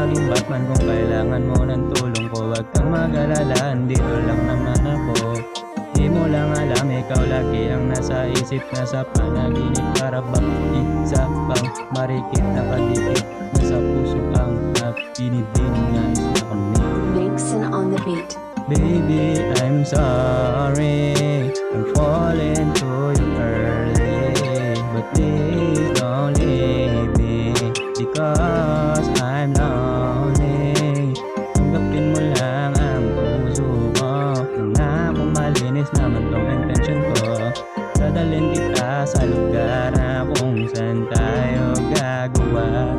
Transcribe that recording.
maging Batman kung kailangan mo ng tulong ko. Huwag kang mag-alala, andito lang naman ako. Di mo lang alam, ikaw lagi ang nasa isip, nasa panaginip. Para bang isa pang marikit, nakadikit, nasa puso ang binibiningan na kami. Vixen on the beat. Baby, I'm sorry, I'm falling to you early, but please don't leave me, because I'm lonely. Tanggapin mo lang ang puso ko, nangako malinis naman tong intention ko. Dadalhin kita sa lugar na kung saan tayo gagawa